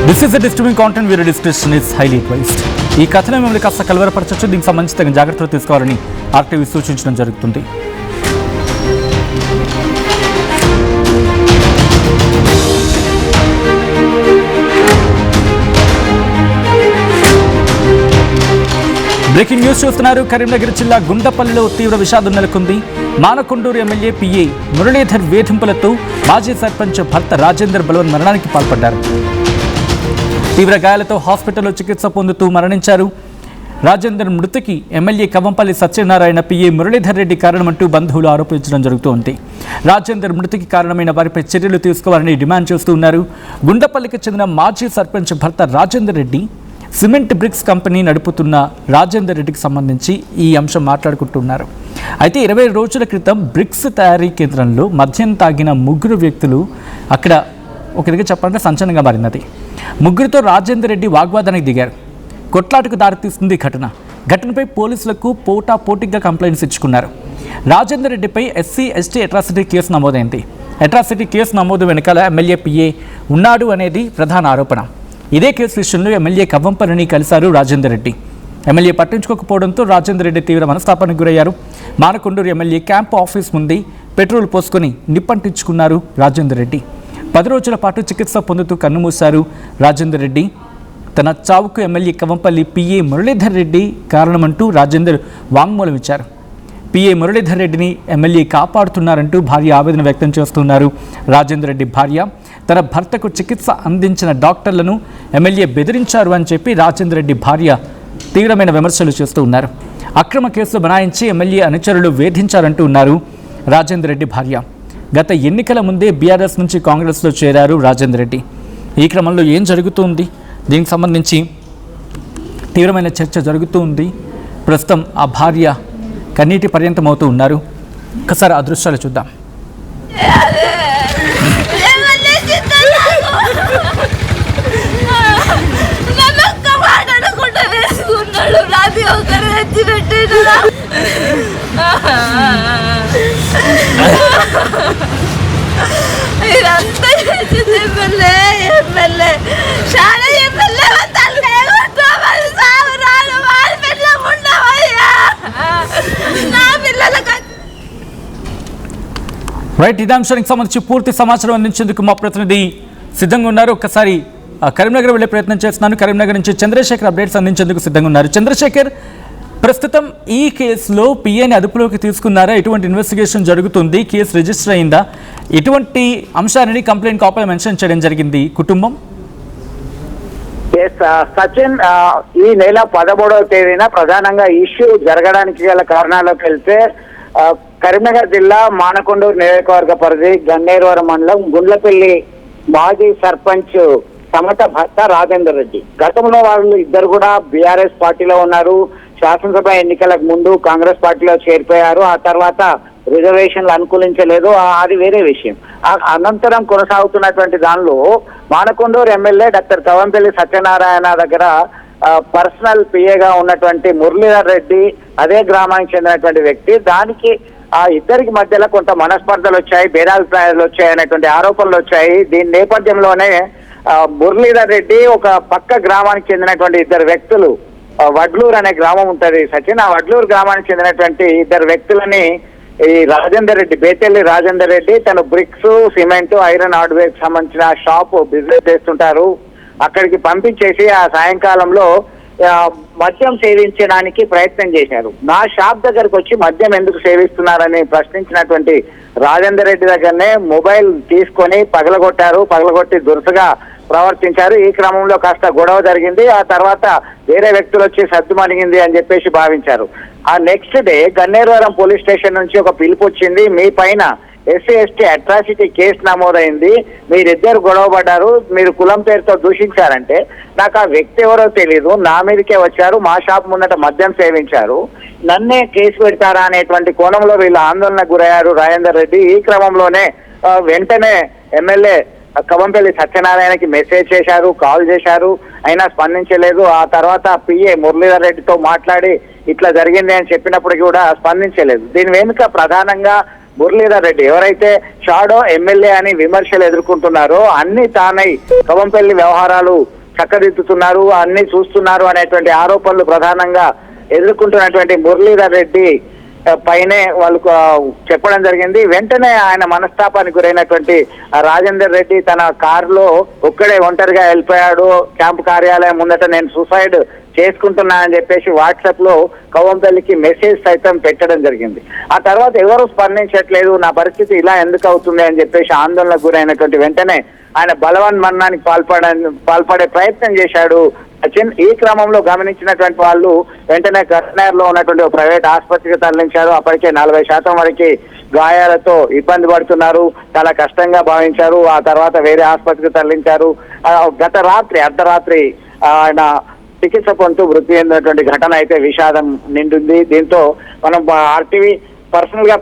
This is a disturbing content where discussion is highly advised. ఈ కథను మిమ్మల్ని కాస్త కలవరపరచవచ్చు. దీనికి సంబంధించి తగిన జాగ్రత్తలు తీసుకోవాలని ఆర్టీవీ సూచించడం జరుగుతుంది. బ్రేకింగ్ న్యూస్ చూస్తున్నారు. కరీంనగర్ జిల్లా గుండపల్లిలో తీవ్ర విషాదం నెలకొంది. మానకొండూరు ఎమ్మెల్యే పిఏ మురళీధర్ వేధింపులతో మాజీ సర్పంచ్ భర్త రాజేందర్ బలవన్ మరణానికి పాల్పడ్డారు. తీవ్ర గాయాలతో హాస్పిటల్లో చికిత్స పొందుతూ మరణించారు. రాజేందర్ మృతికి ఎమ్మెల్యే కవంపల్లి సత్యనారాయణ పిఏ మురళీధర్ రెడ్డి కారణమంటూ బంధువులు ఆరోపించడం జరుగుతోంది. రాజేందర్ మృతికి కారణమైన వారిపై చర్యలు తీసుకోవాలని డిమాండ్ చేస్తూ ఉన్నారు. గుండపల్లికి చెందిన మాజీ సర్పంచ్ భర్త Rajender Reddy cement bricks company నడుపుతున్న రాజేందర్ రెడ్డికి సంబంధించి ఈ అంశం మాట్లాడుకుంటున్నారు. అయితే 20 రోజుల క్రితం బ్రిక్స్ తయారీ కేంద్రంలో మద్యం తాగిన ముగ్గురు వ్యక్తులు అక్కడ ఒక విధంగా చెప్పాలంటే సంచలనంగా మారినది. ముగ్గురితో రాజేందర్ రెడ్డి వాగ్వాదానికి దిగారు. కొట్లాటకు దారితీస్తుంది ఘటనపై పోలీసులకు పోటాపోటీగా కంప్లైంట్స్ ఇచ్చుకున్నారు. రాజేందర్ రెడ్డిపై ఎస్సీ ఎస్టీ అట్రాసిటీ కేసు నమోదైంది. అట్రాసిటీ కేసు నమోదు వెనకాల ఎమ్మెల్యే పిఏ ఉన్నాడు అనేది ప్రధాన ఆరోపణ. ఇదే కేసు విషయంలో ఎమ్మెల్యే కవంపల్లిని కలిశారు రాజేందర్ రెడ్డి. ఎమ్మెల్యే పట్టించుకోకపోవడంతో రాజేందర్ రెడ్డి తీవ్ర మనస్తాపానికి గురయ్యారు. మానకొండూరు ఎమ్మెల్యే క్యాంపు ఆఫీస్ ముందే పెట్రోల్ పోసుకొని నిప్పంటించుకున్నారు రాజేందర్ రెడ్డి. 10 రోజుల పాటు చికిత్స పొందుతూ కన్నుమూశారు రాజేందర్ రెడ్డి. తన చావుకు ఎమ్మెల్యే కవంపల్లి పిఏ మురళీధర్ రెడ్డి కారణమంటూ రాజేందర్ వాంగ్మూలం ఇచ్చారు. పిఏ మురళీధర్ రెడ్డిని ఎమ్మెల్యే కాపాడుతున్నారంటూ భార్య ఆవేదన వ్యక్తం చేస్తున్నారు. రాజేందర్ రెడ్డి భార్య తన భర్తకు చికిత్స అందించిన డాక్టర్లను ఎమ్మెల్యే బెదిరించారు అని చెప్పి రాజేందర్ రెడ్డి భార్య తీవ్రమైన విమర్శలు చేస్తూ ఉన్నారు. అక్రమ కేసులు బనాయించి ఎమ్మెల్యే అనుచరులు వేధించారంటూ ఉన్నారు రాజేందర్ రెడ్డి భార్య. గత ఎన్నికల ముందే బీఆర్ఎస్ నుంచి కాంగ్రెస్లో చేరారు రాజేందర్ రెడ్డి. ఈ క్రమంలో ఏం జరుగుతుంది, దీనికి సంబంధించి తీవ్రమైన చర్చ జరుగుతూ ఉంది. ప్రస్తుతం ఆ భార్య కన్నీటి పర్యంతం అవుతూ ఉన్నారు. ఒకసారి ఆ దృశ్యాలు చూద్దాం. రైట్, ఇదే అంశానికి సంబంధించి పూర్తి సమాచారం అందించేందుకు మా ప్రతినిధి సిద్ధంగా ఉన్నారు. ఒక్కసారి కరీంనగర్ వెళ్లే ప్రయత్నం చేస్తున్నాను. కరీంనగర్ నుంచి చంద్రశేఖర్ అప్డేట్స్ అందించేందుకు సిద్ధంగా ఉన్నారు. చంద్రశేఖర్, ప్రస్తుతం ఈ కేసులో పిఏని అదుపులోకి తీసుకున్నారా? ఎటువంటి ఇన్వెస్టిగేషన్ జరుగుతుంది? కేసు రిజిస్టర్ అయిందా? ఎటువంటి అంశాన్ని కంప్లైంట్ కాపీలో మెన్షన్ చేయడం జరిగింది కుటుంబం? సచిన్, ఈ నెల 13వ తేదీన ప్రధానంగా ఇష్యూ జరగడానికి గల కారణాలకు వెళ్తే కరీంనగర్ జిల్లా మానకొండూరు నియోజకవర్గ పరిధి గన్నేరువరం మండలం గుండ్లపల్లి మాజీ సర్పంచ్ సమత భర్త రాజేందర్ రెడ్డి. గతంలో వాళ్ళు ఇద్దరు కూడా బీఆర్ఎస్ పార్టీలో ఉన్నారు. శాసనసభ ఎన్నికలకు ముందు కాంగ్రెస్ పార్టీలో చేరిపోయారు. ఆ తర్వాత రిజర్వేషన్లు అనుకూలించలేదు, అది వేరే విషయం. అనంతరం కొనసాగుతున్నటువంటి దానిలో మానకొండూరు ఎమ్మెల్యే డాక్టర్ కవంపల్లి సత్యనారాయణ దగ్గర పర్సనల్ పిఏగా ఉన్నటువంటి మురళీధర్ రెడ్డి అదే గ్రామానికి చెందినటువంటి వ్యక్తి. దానికి ఆ ఇద్దరికి మధ్యలో కొంత మనస్పర్ధలు వచ్చాయి, భేదాభిప్రాయాలు వచ్చాయి అనేటువంటి ఆరోపణలు వచ్చాయి. దీని నేపథ్యంలోనే మురళీధర్ రెడ్డి ఒక పక్క గ్రామానికి చెందినటువంటి ఇద్దరు వ్యక్తులు, వడ్లూరు అనే గ్రామం ఉంటది సచిన్, ఆ వడ్లూరు గ్రామానికి చెందినటువంటి ఇద్దరు వ్యక్తులని ఈ రాజేందర్ రెడ్డి, బేతెల్లి రాజేందర్ రెడ్డి తను బ్రిక్స్, సిమెంట్, ఐరన్ హార్డ్వేర్ కి సంబంధించిన షాప్ బిజినెస్ చేస్తుంటారు. అక్కడికి పంపించేసి ఆ సాయంకాలంలో మద్యం సేవించడానికి ప్రయత్నం చేశారు. నా షాప్ దగ్గరకు వచ్చి మద్యం ఎందుకు సేవిస్తున్నారని ప్రశ్నించినటువంటి రాజేందర్ రెడ్డి దగ్గరనే మొబైల్ తీసుకొని పగలగొట్టి దురుసుగా ప్రవర్తించారు. ఈ క్రమంలో కాస్త గొడవ జరిగింది. ఆ తర్వాత వేరే వ్యక్తులు వచ్చి సద్దు మణిగింది అని చెప్పేసి భావించారు. ఆ next day Ganneruvaram police station నుంచి ఒక పిలుపు వచ్చింది, మీ పైన ఎస్సీ ఎస్టీ అట్రాసిటీ కేసు నమోదైంది, మీరిద్దరు గొడవ పడ్డారు, మీరు కులం పేరుతో దూషించారంటే నాకు ఆ వ్యక్తి ఎవరో తెలీదు, నా మీదకే వచ్చారు, మా షాప్ ముందట మద్యం సేవించారు, నన్నే కేసు పెడతారా అనేటువంటి కోణంలో వీళ్ళు ఆందోళనకు గురయ్యారు రాజేందర్ రెడ్డి. ఈ క్రమంలోనే వెంటనే ఎమ్మెల్యే కవంపల్లి సత్యనారాయణకి మెసేజ్ చేశారు, కాల్ చేశారు, అయినా స్పందించలేదు. ఆ తర్వాత పిఏ మురళీధర్ రెడ్డితో మాట్లాడి ఇట్లా జరిగింది అని చెప్పినప్పటికీ కూడా స్పందించలేదు. దీని వెనుక ప్రధానంగా మురళీధర్ రెడ్డి ఎవరైతే షాడో ఎమ్మెల్యే అని విమర్శలు ఎదుర్కొంటున్నారో అన్ని తానై కవంపల్లి వ్యవహారాలు చక్కదిద్దుతున్నారు, అన్ని చూస్తున్నారు అనేటువంటి ఆరోపణలు ప్రధానంగా ఎదుర్కొంటున్నటువంటి మురళీధర్ రెడ్డి పైనే వాళ్ళు చెప్పడం జరిగింది. వెంటనే ఆయన మనస్తాపానికి గురైనటువంటి రాజేందర్ రెడ్డి తన కారులో ఒక్కడే ఒంటరిగా వెళ్ళిపోయాడు. క్యాంపు కార్యాలయం ముందట నేను సూసైడ్ చేసుకుంటున్నా అని చెప్పేసి వాట్సాప్ లో కవంపల్లికి మెసేజ్ సైతం పెట్టడం జరిగింది. ఆ తర్వాత ఎవరు స్పందించట్లేదు, నా పరిస్థితి ఇలా ఎందుకు అవుతుంది అని చెప్పేసి ఆందోళనకు గురైనటువంటి వెంటనే ఆయన బలవన్ మరణానికి పాల్పడే ప్రయత్నం చేశాడు. ఈ క్రమంలో గమనించినటువంటి వాళ్ళు వెంటనే గన్నేరులో ఉన్నటువంటి ఒక ప్రైవేట్ ఆసుపత్రికి తరలించారు. అప్పటికే 40% వరకు గాయాలతో ఇబ్బంది పడుతున్నారు, చాలా కష్టంగా భావించారు. ఆ తర్వాత వేరే ఆసుపత్రికి తరలించారు. గత రాత్రి అర్ధరాత్రి ఆయన చికిత్స పొందుతూ మృతి చెందినటువంటి ఘటన అయితే విషాదం నిండుంది. దీంతో మనం ఆర్టీవీ పర్సనల్ గా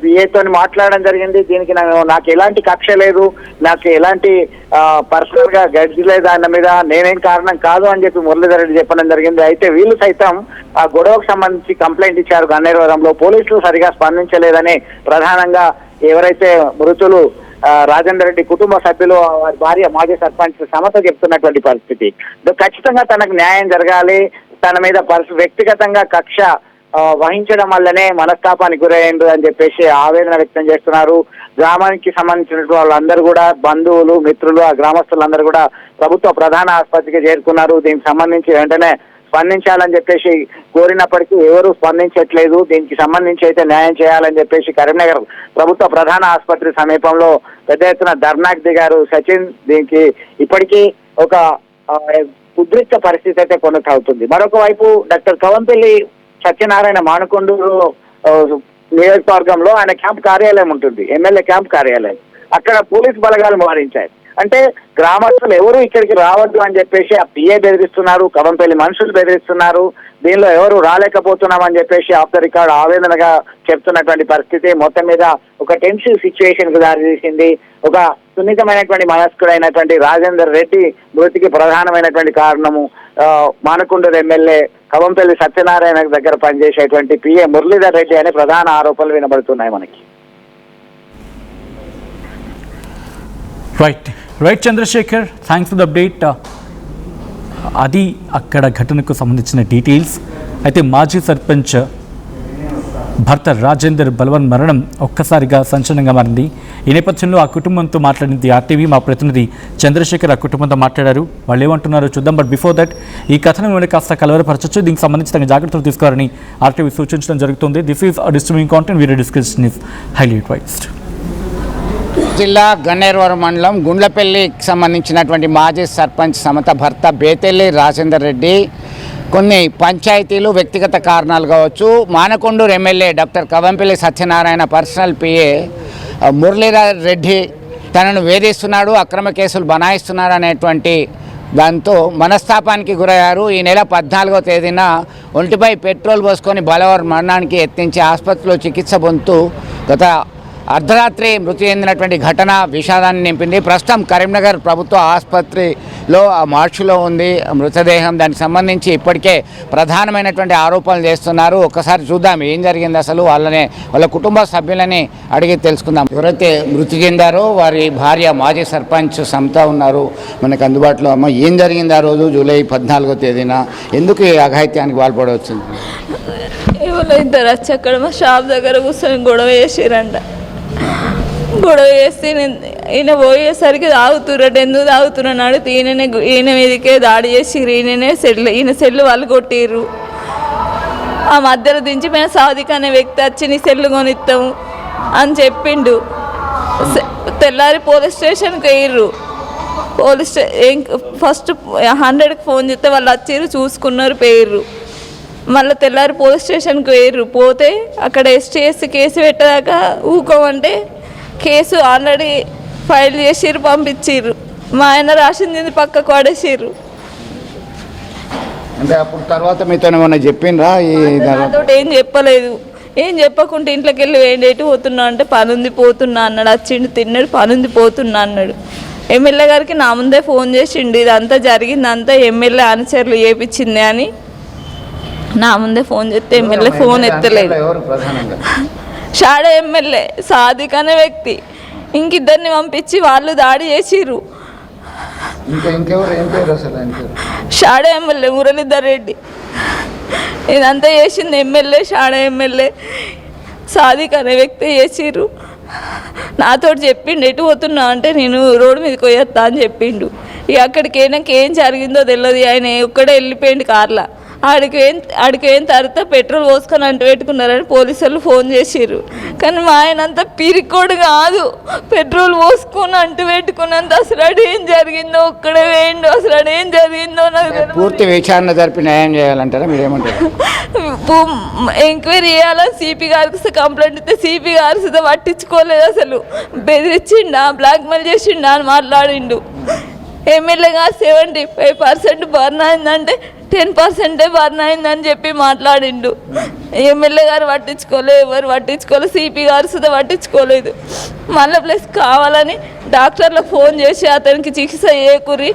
పిఏతో మాట్లాడడం జరిగింది. దీనికి నాకు ఎలాంటి కక్ష లేదు, నాకు ఎలాంటి పర్సనల్ గా గడ్జి లేదు, ఆయన మీద నేనేం కారణం కాదు అని చెప్పి మురళీధర్ రెడ్డి చెప్పడం జరిగింది. అయితే వీళ్ళు సైతం ఆ గొడవకు సంబంధించి కంప్లైంట్ ఇచ్చారు గన్నేరువరంలో. పోలీసులు సరిగా స్పందించలేదని ప్రధానంగా ఎవరైతే మృతులు రాజేందర్ రెడ్డి కుటుంబ సభ్యులు వారి భార్య మాజీ సర్పంచ్ సమత చెప్తున్నటువంటి పరిస్థితి. ఖచ్చితంగా తనకు న్యాయం జరగాలి, తన మీద వ్యక్తిగతంగా కక్ష వహించడం వల్లనే మనస్తాపానికి గురయ్యిండు అని చెప్పేసి ఆవేదన వ్యక్తం చేస్తున్నారు. గ్రామానికి సంబంధించినటువంటి వాళ్ళందరూ కూడా బంధువులు, మిత్రులు, ఆ గ్రామస్తులందరూ కూడా ప్రభుత్వ ప్రధాన ఆసుపత్రికి చేరుకున్నారు. దీనికి సంబంధించి వెంటనే స్పందించాలని చెప్పేసి కోరినప్పటికీ ఎవరు స్పందించట్లేదు. దీనికి సంబంధించి అయితే న్యాయం చేయాలని చెప్పేసి కరీంనగర్ ప్రభుత్వ ప్రధాన ఆసుపత్రి సమీపంలో పెద్ద ఎత్తున ధర్నాకు దిగారు సచిన్. దీనికి ఇప్పటికీ ఒక ఉద్రిక్త పరిస్థితి అయితే కొనసాగుతుంది. మరొక వైపు డాక్టర్ కవంపల్లి సత్యనారాయణ మానకొండూరు నియోజకవర్గంలో ఆయన క్యాంప్ కార్యాలయం ఉంటుంది, ఎమ్మెల్యే క్యాంప్ కార్యాలయం. అక్కడ పోలీస్ బలగాలు మోహరించాయి. అంటే గ్రామస్తులు ఎవరు ఇక్కడికి రావద్దు అని చెప్పేసి ఆ పిఏ బెదిరిస్తున్నారు, కవంపల్లి మనుషులు బెదిరిస్తున్నారు. దీనిలో ఎవరు రాలేకపోతున్నామని చెప్పేసి ఆఫ్ ద రికార్డ్ ఆవేదనగా చెప్తున్నటువంటి పరిస్థితి మొత్తం మీద ఒక టెన్షన్ సిచ్యువేషన్ కు దారితీసింది. ఒక సున్నితమైనటువంటి మనస్కుడైనటువంటి రాజేందర్ రెడ్డి మృతికి ప్రధానమైనటువంటి కారణము మానకొండూరు ఎమ్మెల్యే కవంపల్లి సత్యనారాయణ దగ్గర పనిచేసేటువంటి పిఏ మురళీధర్ రెడ్డి అనే ప్రధాన ఆరోపణలు వినబడుతున్నాయి మనకి. Right Chandrasekhar, thanks for the update. అది అక్కడ ఘటనకు సంబంధించిన డీటెయిల్స్. అయితే మాజీ సర్పంచ్ భర్త రాజేందర్ బల్వన్ మరణం ఒక్కసారిగా సంచలనంగా మారింది. ఈ నేపథ్యంలో ఆ కుటుంబంతో మాట్లాడింది ఆర్టీవీ మా ప్రతినిధి చంద్రశేఖర్. ఆ కుటుంబంతో మాట్లాడారు, వాళ్ళు ఏమంటున్నారో చూద్దాం. బట్ బిఫోర్ దట్ ఈ కథను మిమ్మల్ని కాస్త కలవరపరచచ్చు, దీనికి సంబంధించి తగిన జాగ్రత్తలు తీసుకోవాలని ఆర్టీవీ సూచించడం జరుగుతుంది. This is disturbing content, video discussion is highly advised. జిల్లా గన్నేరువరం మండలం గుండ్లపల్లికి సంబంధించినటువంటి మాజీ సర్పంచ్ సమత భర్త బేతెల్లి రాజేందర్ రెడ్డి కొన్ని పంచాయతీలు వ్యక్తిగత కారణాలు కావచ్చు, Manakondur MLA doctor Kavampalli Satyanarayana personal PA Muralidhar Reddy తనను వేధిస్తున్నాడు, అక్రమ కేసులు బనాయిస్తున్నారు అనేటువంటి దాంతో మనస్తాపానికి గురయ్యారు. ఈ నెల 14వ తేదీన ఒంటిపై పెట్రోల్ పోసుకొని బలవర్ మరణానికి యత్నించి ఆసుపత్రిలో చికిత్స పొందుతూ గత అర్ధరాత్రి మృతి చెందినటువంటి ఘటన విషాదాన్ని నింపింది. ప్రస్తుతం కరీంనగర్ ప్రభుత్వ ఆసుపత్రిలో ఆ మార్చులో ఉంది మృతదేహం. దానికి సంబంధించి ఇప్పటికే ప్రధానమైనటువంటి ఆరోపణలు చేస్తున్నారు. ఒక్కసారి చూద్దాం ఏం జరిగింది అసలు, వాళ్ళ కుటుంబ సభ్యులని అడిగి తెలుసుకుందాం. ఎవరైతే మృతి చెందారో వారి భార్య మాజీ సర్పంచ్ సమత ఉన్నారు మనకు అందుబాటులో. అమ్మ, ఏం జరిగింది ఆ రోజు జూలై 14వ తేదీన? ఎందుకు ఈ అఘాయిత్యానికి పాల్పడవచ్చింది? ఎవరో ఇద్దరు వచ్చి అక్కడ మా షాప్ దగ్గర కూర్చొని గొడవ చేసిరంట. గొడవ చేస్తే ఈయన పోయేసరికి తాగుతుర్రట. ఎందుకు తాగుతున్నాను అడిగితే ఈయన మీదకే దాడి చేసిర్రు. ఈయన సెల్లు వాళ్ళు కొట్టిర్రు. ఆ మధ్యలో దించిపోయిన సాదిక్ అనే వ్యక్తి వచ్చి నీ సెల్లు కొనిస్తాము అని చెప్పిండు. తెల్లారి పోలీస్ స్టేషన్కి వేయర్రు. ఫస్ట్ 100కి ఫోన్ చేస్తే వాళ్ళు వచ్చిర్రు, చూసుకున్నారు, పోయిర్రు. మళ్ళీ తెల్లారి పోలీస్ స్టేషన్కి వేయర్రు. పోతే అక్కడ ఎస్టీఎస్సీ కేసు పెట్టదాకా ఊకోమంటే కేసు ఆల్రెడీ ఫైల్ చేసిర్రు, పంపించిర్రు. మా ఆయన రాసింది పక్కకు పడేసిర్రు. అంటే అప్పుడు తర్వాత మీతో ఏమన్నా చెప్పిండ్రా? నాతో ఏం చెప్పలేదు. ఏం చెప్పకుండా ఇంట్లోకి వెళ్ళి వేడేటి పోతున్నా అంటే పనుంది పోతున్నా అన్నాడు. వచ్చిండు, తిన్నాడు, పనుంది పోతున్నా అన్నాడు. ఎమ్మెల్యే గారికి నా ముందే ఫోన్ చేసిండు, ఇదంతా జరిగిందంతా ఎమ్మెల్యే అనుచరులు చేపించింది అని నా ముందే ఫోన్ చేస్తే ఎమ్మెల్యే ఫోన్ ఎత్తలేదు. షాడ ఎమ్మెల్యే సాదిక్ అనే వ్యక్తి ఇంకిద్దరిని పంపించి వాళ్ళు దాడి చేసిర్రు. ఇంకెవరు ఏం పేరు అసలు ఆయన పేరు? Shadow MLA Muralidhar Reddy. ఇదంతా చేసింది ఎమ్మెల్యే, షాడ ఎమ్మెల్యే సాదిక్ అనే వ్యక్తి చేసిర్రు. నాతో చెప్పిండు ఎటు పోతున్నా అంటే నేను రోడ్డు మీదకి పోయేస్తా అని చెప్పిండు. ఇక అక్కడికి అయినాక ఏం జరిగిందో తెలియదు. ఆయన ఒక్కడే వెళ్ళిపోయిండు కార్లో. ఆడికి పోయిన తర్వాత పెట్రోల్ పోసుకొని అంటు పెట్టుకున్నారని పోలీసు వాళ్ళు ఫోన్ చేసిర్రు. కానీ మా ఆయన అంతా పిరికోడు కాదు, పెట్రోల్ పోసుకొని అంటు పెట్టుకున్నంత అసలు ఏం జరిగిందో ఒక్కడే వేయండు. అసలు ఏం జరిగిందో నాకు పూర్తి విచారణ జరిపి న్యాయం చేయాలంటారా మీరేమంటారు? ఎంక్వైరీ చేయాలని సిపి గారికి కంప్లైంట్ ఇస్తే సిపి గారు సుధా పట్టించుకోలేదు. అసలు బెదిరించిండా, బ్లాక్మెయిల్ చేసిండా అని మాట్లాడిండు. ఎమ్మెల్యేగా 75% బర్న్ అయిందంటే 10% బర్న్ అయిందని చెప్పి మాట్లాడిండు. ఎమ్మెల్యే గారు పట్టించుకోలేదు, ఎవరు పట్టించుకోలేదు, సిపి గారు సుధా పట్టించుకోలేదు. మళ్ళీ ప్లస్ కావాలని డాక్టర్లకు ఫోన్ చేసి అతనికి చికిత్స చేయకురి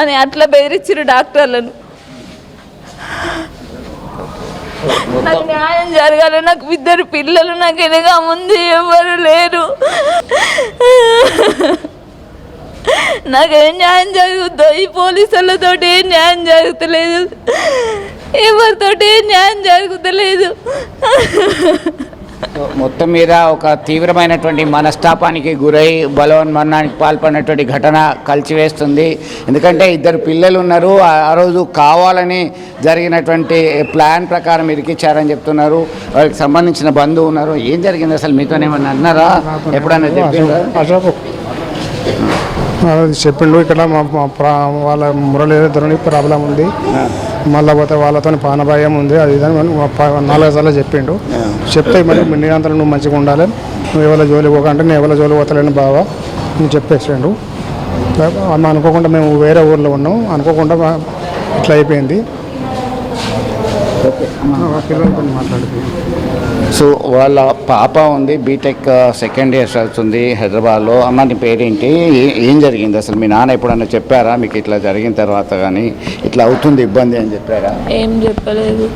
అని అట్లా బెదిరించారు డాక్టర్లను. నాకు న్యాయం జరగాలి. నాకు 2 పిల్లలు, నాకు ఎనగా ముందు ఎవరు లేరు. నాకేం న్యాయం జరుగుతుందో, ఈ పోలీసులతో ఏం న్యాయం జరుగుతలేదు, ఎవరితోటి ఏం న్యాయం జరుగుతలేదు. మొత్తం మీద ఒక తీవ్రమైనటువంటి మనస్తాపానికి గురై బలవన్మరణానికి పాల్పడినటువంటి ఘటన కలిచివేస్తుంది. ఎందుకంటే 2 పిల్లలు ఉన్నారు. ఆ రోజు కావాలని జరిగినటువంటి ప్లాన్ ప్రకారం ఇరికిచ్చారని చెప్తున్నారు. వాళ్ళకి సంబంధించిన బంధువు ఉన్నారు. ఏం జరిగింది అసలు? మీతోనేమన్నా అన్నారా? ఎప్పుడన్నా చెప్పిందా? చెప్పిండు ఇక్కడ వాళ్ళ మురళీధరుని ప్రాబ్లం ఉంది, మళ్ళీ పోతే వాళ్ళతో పానభాయం ఉంది, అది ఇదని 4 సార్లు చెప్పిండు. చెప్తే మరి నిరంతరం నువ్వు మంచిగా ఉండాలి, నువ్వు ఎవరి జోలి పోకంటే నేను ఎవరి జోలి పోతలేను బావా నువ్వు చెప్పేసిండు. అనుకోకుండా మేము వేరే ఊర్లో ఉన్నాం, అనుకోకుండా ఇట్లా అయిపోయింది. పిల్లలతో మాట్లాడుతుంది. సో వాళ్ళ పాప ఉంది, బీటెక్ సెకండ్ ఇయర్ చదువుతుంది హైదరాబాద్లో. అమ్మ నీ పేరేంటి, ఏం జరిగింది అసలు? మీ నాన్న ఎప్పుడన్నా చెప్పారా మీకు ఇట్లా జరిగిన తర్వాత కానీ ఇట్లా అవుతుంది ఇబ్బంది అని చెప్పారా? ఏం చెప్పలేదు,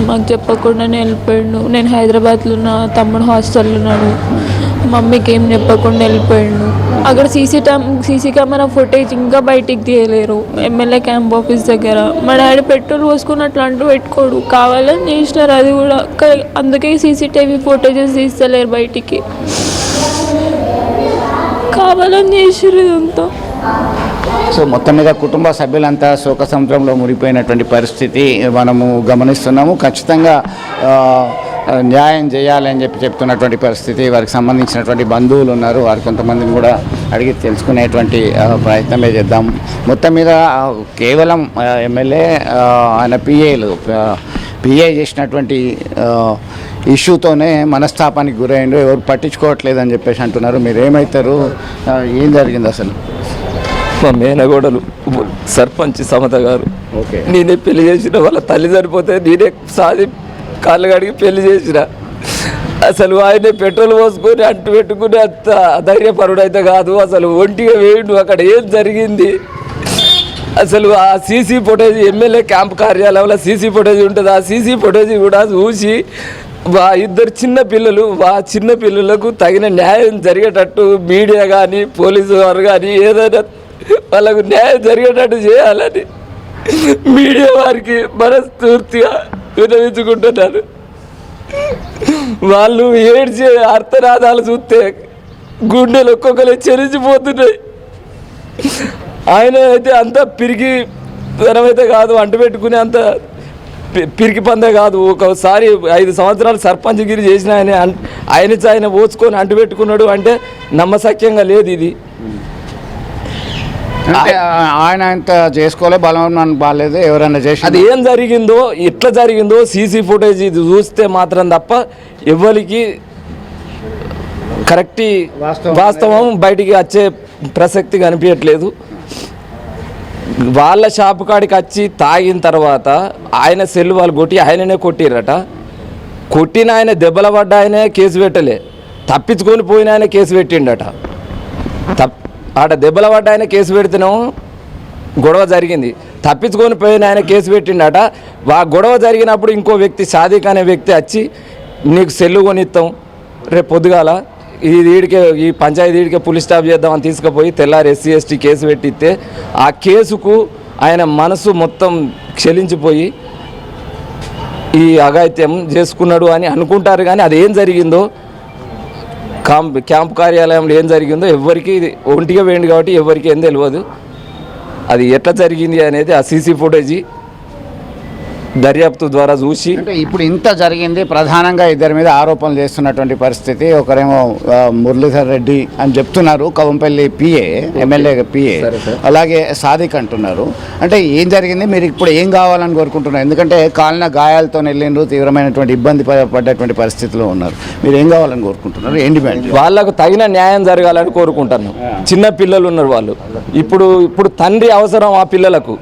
మాకు చెప్పకుండానే వెళ్ళిపోయాడు. నేను హైదరాబాద్లో ఉన్న, తమ్ముడు హాస్టల్లో ఉన్నాడు. మమ్మీకి ఏం చెప్పకుండా వెళ్ళిపోయాడు. అక్కడ సీసీ కెమెరా ఫుటేజ్ ఇంకా బయటికి తీయలేరు. ఎమ్మెల్యే క్యాంప్ ఆఫీస్ దగ్గర మా డాడీ పెట్రోల్ పోసుకున్నట్లు అంటూ పెట్టుకోడు, కావాలని చేసినారు అది కూడా. అందుకే సీసీటీవీ ఫుటేజెస్ తీస్తలేరు బయటికి, కావాలని చేసిరు ఇదంతా. సో మొత్తం మీద కుటుంబ సభ్యులంతా శోక సముద్రంలో మునిగిపోయినటువంటి పరిస్థితి మనము గమనిస్తున్నాము. ఖచ్చితంగా న్యాయం చేయాలని చెప్తున్నటువంటి పరిస్థితి. వారికి సంబంధించినటువంటి బంధువులు ఉన్నారు, వారి కొంతమందిని కూడా అడిగి తెలుసుకునేటువంటి ప్రయత్నమే చేద్దాం. మొత్తం మీద కేవలం ఎమ్మెల్యే ఆయన పిఏ చేసినటువంటి ఇష్యూతోనే మనస్తాపానికి గురైండు, ఎవరు పట్టించుకోవట్లేదని చెప్పేసి అంటున్నారు. మీరు ఏమవుతారు, ఏం జరిగింది అసలు? మా మేనగోడలు సర్పంచ్ సమత గారు, నేనే పెళ్లి చేసిన, వాళ్ళ తల్లి సరిపోతే నేనే సాది కాళ్ళు కడిగి పెళ్లి చేసిన. అసలు ఆయనే పెట్రోల్ పోసుకొని అంటు పెట్టుకుని అంత ధైర్యపరుడు అయితే కాదు. అసలు ఒంటిగా వేయండు. అక్కడ ఏం జరిగింది అసలు? ఆ సీసీ ఫుటేజ్ ఎమ్మెల్యే క్యాంప్ కార్యాలయంలో సీసీ ఫుటేజ్ ఉంటుంది. ఆ సీసీ ఫుటేజ్ కూడా చూసి వా 2 చిన్న పిల్లలు, చిన్న పిల్లలకు తగిన న్యాయం జరిగేటట్టు మీడియా కానీ పోలీసు వారు కానీ ఏదైనా వాళ్ళకు న్యాయం జరిగేటట్టు చేయాలని మీడియా వారికి మనస్ఫూర్తిగా వినవించుకుంటున్నారు. వాళ్ళు ఏడ్చే అర్థనాదాలు చూస్తే గుండెలు ఒక్కొక్కరు చెరిచిపోతున్నాయి. ఆయన అయితే అంత పిరికి ధనమైతే కాదు, అంటు పెట్టుకునే అంత పిరికి పందే కాదు. ఒకసారి 5 సంవత్సరాలు సర్పంచ్గిరి చేసిన ఆయన ఓచుకొని అంటు పెట్టుకున్నాడు అంటే నమ్మశక్యంగా లేదు ఇది. ఆయన అంత చేసుకోలే, బలం బాగాలేదు, ఎవరైనా చేసి అది ఏం జరిగిందో ఎట్లా జరిగిందో సీసీ ఫుటేజ్ ఇది చూస్తే మాత్రం తప్ప ఎవరికి కరెక్ట్ వాస్తవం బయటికి వచ్చే ప్రసక్తి కనిపించట్లేదు. వాళ్ళ షాపు కాడికి వచ్చి తాగిన తర్వాత ఆయన సెల్ వాళ్ళు కొట్టి ఆయననే కొట్టిరట. కొట్టిన ఆయన దెబ్బల పడ్డ ఆయనే కేసు పెట్టలే, తప్పించుకొని పోయిన ఆయన కేసు పెట్టిండట. ఆడ దెబ్బల పడ్డ ఆయన కేసు పెడితేనేమో గొడవ జరిగింది, తప్పించుకొని పోయిన ఆయన కేసు పెట్టిండట. గొడవ జరిగినప్పుడు ఇంకో వ్యక్తి సాదిక్ అనే వ్యక్తి వచ్చి నీకు సెల్లు కొనిస్తాం రేపు పొద్దుగాల ఈ పంచాయతీ ఈడికే పులి స్టాప్ చేద్దామని తీసుకుపోయి తెల్లారి SC ST కేసు పెట్టిస్తే ఆ కేసుకు ఆయన మనసు మొత్తం క్షలించిపోయి ఈ అఘాయిత్యం చేసుకున్నాడు అని అనుకుంటారు. కానీ అది ఏం జరిగిందో క్యాంప్ కార్యాలయంలో ఏం జరిగిందో ఎవరికి ఒంటిగా వేయండి కాబట్టి ఎవరికి ఏం తెలియదు. అది ఎట్లా జరిగింది అనేది ఆ CC ఫుటేజీ దర్యాప్తు ద్వారా చూసి అంటే ఇప్పుడు ఇంత జరిగింది. ప్రధానంగా ఇద్దరి మీద ఆరోపణలు చేస్తున్నటువంటి పరిస్థితి. ఒకరేమో మురళీధర్ రెడ్డి అని చెప్తున్నారు, కవంపల్లి PA ఎమ్మెల్యే PA, అలాగే సాదిక్ అంటున్నారు. అంటే ఏం జరిగింది, మీరు ఇప్పుడు ఏం కావాలని కోరుకుంటున్నారు? ఎందుకంటే కాలిన గాయాలతో వెళ్ళిండ్రు, తీవ్రమైనటువంటి ఇబ్బంది పడ్డటువంటి పరిస్థితిలో ఉన్నారు. మీరు ఏం కావాలని కోరుకుంటున్నారు? ఏం డిమాండ్? వాళ్ళకు తగిన న్యాయం జరగాలని కోరుకుంటున్నాను. చిన్న పిల్లలు ఉన్నారు వాళ్ళు. ఇప్పుడు తండ్రి అవసరం ఆ పిల్లలకు.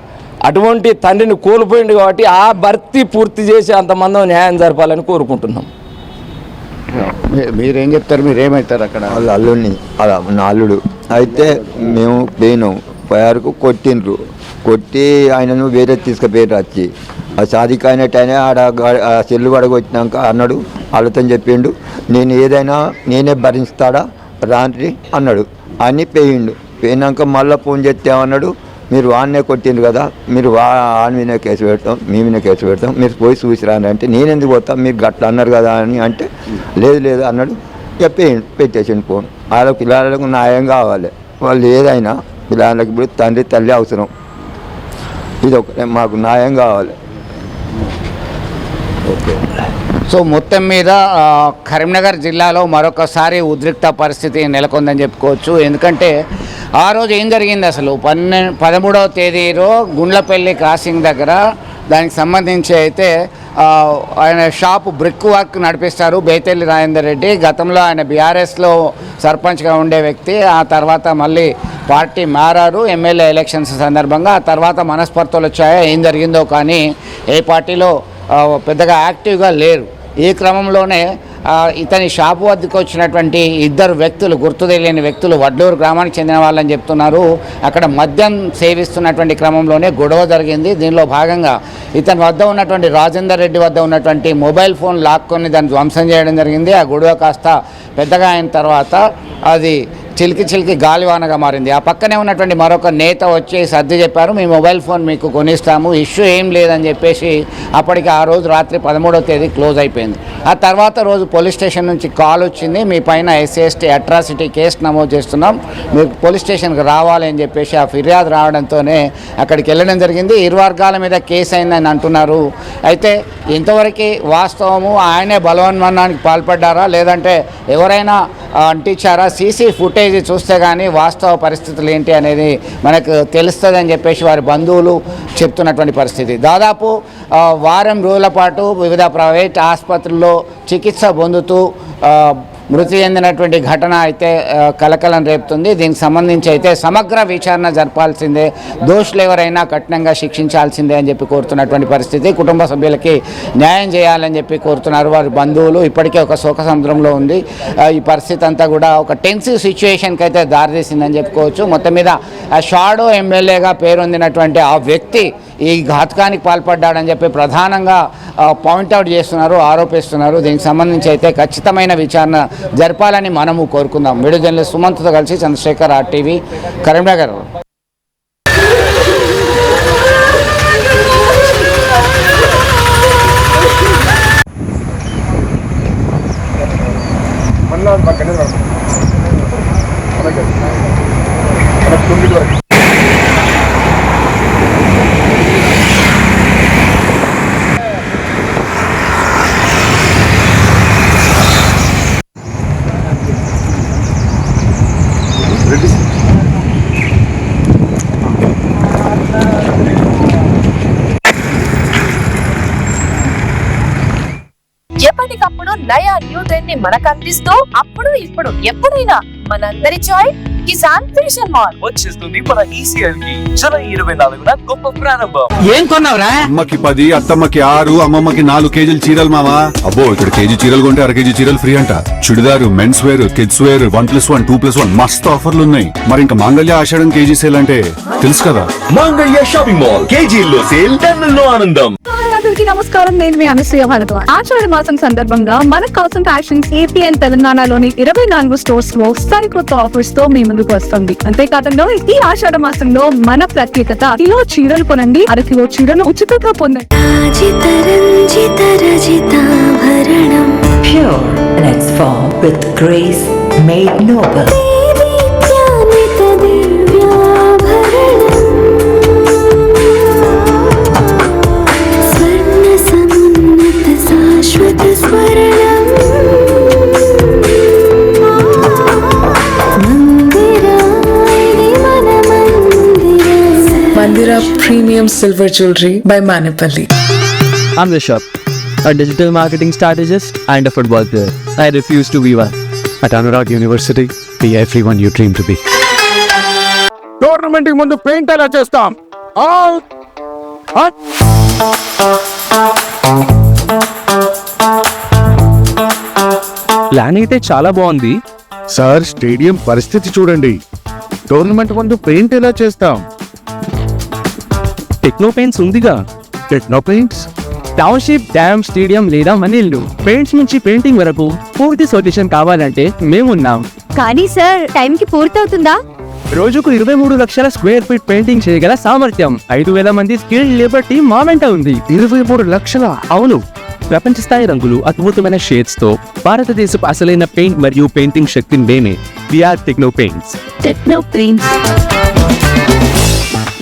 అటువంటి తండ్రిని కోల్పోయింది కాబట్టి ఆ భర్తీ పూర్తి చేసి అంతమంది న్యాయం జరపాలని కోరుకుంటున్నాం. మీరేం చెప్తారు? మీరేమవుతారు అక్కడ? వాళ్ళ అల్లుడిని, అలా నా అల్లుడు అయితే మేము పోయారుకు కొట్టిండ్రు. కొట్టి ఆయనను వేరే తీసుకుపోయారు. వచ్చి ఆ సాదిక్ అయినట్టయినా ఆడ చెల్లు పడగొచ్చినాక అన్నాడు, వాళ్ళతో చెప్పిండు నేను ఏదైనా నేనే భరిస్తాడా రాండ్రి అన్నాడు. అని పోయినాక మళ్ళీ ఫోన్ చేస్తే ఏమన్నాడు, మీరు వాడినే కొట్టిండ్రు కదా, మీరు వాడి మీద కేసు పెడతాం, మీ మీద కేసు పెడతాం, మీరు పోయి చూసిరాని అంటే నేను ఎందుకు పోతాం, మీరు గట్లా అన్నారు కదా అని అంటే లేదు అన్నాడు. ఇక పెట్టేసిండు ఫోన్. వాళ్ళ పిల్లలకు న్యాయం కావాలి. వాళ్ళు ఏదైనా పిల్లలకి ఇప్పుడు తండ్రి తల్లి అవసరం. ఇది ఒకటే మాకు న్యాయం కావాలి. సో మొత్తం మీద కరీంనగర్ జిల్లాలో మరొకసారి ఉద్రిక్త పరిస్థితి నెలకొందని చెప్పుకోవచ్చు. ఎందుకంటే ఆ రోజు ఏం జరిగింది, అసలు 13వ తేదీలో గుండ్లపల్లి క్రాసింగ్ దగ్గర దానికి సంబంధించి అయితే ఆయన షాపు బ్రిక్ వర్క్ నడిపిస్తారు బేతెల్లి రాజేందర్ రెడ్డి. గతంలో ఆయన బీఆర్ఎస్లో సర్పంచ్గా ఉండే వ్యక్తి. ఆ తర్వాత మళ్ళీ పార్టీ మారారు ఎమ్మెల్యే ఎలక్షన్స్ సందర్భంగా. ఆ తర్వాత మనస్పర్ధలు వచ్చాయో ఏం జరిగిందో కానీ ఏ పార్టీలో పెద్దగా యాక్టివ్గా లేరు. ఈ క్రమంలోనే ఇతని షాపు వద్దకు వచ్చినటువంటి ఇద్దరు వ్యక్తులు, గుర్తు తెలియని వ్యక్తులు, వడ్లూరు గ్రామానికి చెందిన వాళ్ళని చెప్తున్నారు. అక్కడ మద్యం సేవిస్తున్నటువంటి క్రమంలోనే గొడవ జరిగింది. దీనిలో భాగంగా ఇతని వద్ద ఉన్నటువంటి రాజేందర్ రెడ్డి వద్ద ఉన్నటువంటి మొబైల్ ఫోన్ లాక్కొని దాన్ని ధ్వంసం చేయడం జరిగింది. ఆ గొడవ కాస్త పెద్దగా అయిన తర్వాత అది చిలికి గాలివానగా మారింది. ఆ పక్కనే ఉన్నటువంటి మరొక నేత వచ్చి సర్ది చెప్పారు, మీ మొబైల్ ఫోన్ మీకు కొనిస్తాము, ఇష్యూ ఏం లేదని చెప్పేసి అప్పటికి ఆ రోజు రాత్రి 13వ తేదీ క్లోజ్ అయిపోయింది. ఆ తర్వాత రోజు పోలీస్ స్టేషన్ నుంచి కాల్ వచ్చింది, మీ పైన SC ST అట్రాసిటీ కేసు నమోదు చేస్తున్నాం, మీరు పోలీస్ స్టేషన్కి రావాలి అని చెప్పేసి ఆ ఫిర్యాదు రావడంతోనే అక్కడికి వెళ్ళడం జరిగింది. ఇరు వర్గాల మీద కేసు అయిందని అంటున్నారు. అయితే ఇంతవరకు వాస్తవము ఆయనే బలవన్మరణానికి పాల్పడ్డారా లేదంటే ఎవరైనా అంటించారా, CC ఫుటేజ్ చూస్తే కానీ వాస్తవ పరిస్థితులు ఏంటి అనేది మనకు తెలుస్తుందని చెప్పేసి వారి బంధువులు చెప్తున్నటువంటి పరిస్థితి. దాదాపు వారం రోజుల పాటు వివిధ ప్రైవేట్ ఆసుపత్రుల్లో చికిత్స పొందుతూ మృతి చెందినటువంటి ఘటన అయితే కలకలం రేపుతుంది. దీనికి సంబంధించి అయితే సమగ్ర విచారణ జరపాల్సిందే, దోషులు ఎవరైనా కఠినంగా శిక్షించాల్సిందే అని చెప్పి కోరుతున్నటువంటి పరిస్థితి. కుటుంబ సభ్యులకి న్యాయం చేయాలని చెప్పి కోరుతున్నారు వారి బంధువులు. ఇప్పటికే ఒక శోక సముద్రంలో ఉంది. ఈ పరిస్థితి అంతా కూడా ఒక టెన్సివ్ సిచ్యువేషన్కి అయితే దారితీసిందని చెప్పుకోవచ్చు. మొత్తం మీద షాడో ఎమ్మెల్యేగా పేరొందినటువంటి ఆ వ్యక్తి ఈ ఘాతకానికి పాల్పడ్డాడని చెప్పి ప్రధానంగా పాయింట్అవుట్ చేస్తున్నారు, ఆరోపిస్తున్నారు. దీనికి సంబంధించి అయితే ఖచ్చితమైన విచారణ జరపాలని మనము కోరుకుందాం. వీడియో జర్నలిస్ట్ సుమంత్తో కలిసి చంద్రశేఖర్, RTV, కరీంనగర్. ఎప్పటికప్పుడు నయా న్యూ ట్రెండ్ ని మనకు అందిస్తూ అప్పుడు ఇప్పుడు ఎప్పుడైనా మనందరి చాయిస్ కిసాన్ ఫ్యాషన్ మాల్ వచ్చేస్తుంది మన ECL కి జూలై 24న గొప్ప ప్రారంభం. ఏం కొన్నావురా? అమ్మకి 10, అత్తమ్మకి 6, అమ్మమ్మకి 4 కేజీలు చీరలు మావా. అబ్బో ఇక్కడ కేజీ చీరలు కొంటే 1/2 కేజీ చీరలు ఫ్రీ అంట. Churidar, mens wear, kids wear 1+1, 2+1 మస్తు ఆఫర్లు ఉన్నాయి. మరి ఇంకా మాంగళ్య ఆషాఢం కేజీ సేల్ అంటే తెలుసు కదా. మాంగళ్య షాపింగ్ మాల్ కేజీల్లో సేల్, టన్నుల్లో ఆనందం. అందరికీ నమస్కారం. నేను మీ అనసూయ భరద్వాజ్. ఆషాఢ మాసం సందర్భంగా మన కాసన్ ఫ్యాషన్స్ ఏపీ అండ్ తెలంగాణలోని 24 స్టోర్స్ లో సరికొత్త ఆఫర్స్ తో మీ ముందుకు వస్తుంది. అంతేకాదంలో ఈ ఆషాఢ మాసంలో మన ప్రత్యేకత, కిలో చీరలు కొనండి, అరకిలో చీరలు ఉచితంగా పొందండి. Pure in its form with grace made noble. Mandira Premium Silver Jewelry by Manipali. I'm Rishabh, a digital marketing strategist and a football player. I refuse to be one. At Anurag University, be everyone you dream to be. Tournament ముందు paint ఎలా చేస్తాం? Plan అయితే చాలా బాగుంది sir, stadium పరిస్థితి చూడండి. Tournament ముందు paint ఎలా చేస్తాం? టెక్నో పెయింట్స్ ఉందిగా. Techno paints, township, dam, stadium లేదా మనీళ్ళు, పెయింట్స్ నుంచి పెయింటింగ్ వరకు పూర్తి సొల్యూషన్ కావాలంటే మేమున్నాం. కానీ సార్, టైం కి పూర్తవుతుందా? రోజుకు 23 లక్షల స్క్వేర్ ఫీట్ పెయింటింగ్ చేయగల సామర్థ్యం, 5,000 మంది స్కిల్డ్ లేబర్ టీమ్ మా వెంట ఉంది. 23 లక్షల? అవును. ప్రపంచ స్థాయి రంగులు, అద్భుతమైన షేడ్స్ తో భారతదేశపు అసలైన పెయింట్ మరియు పెయింటింగ్ శక్తిని మేమే. We are techno paints. Techno paints.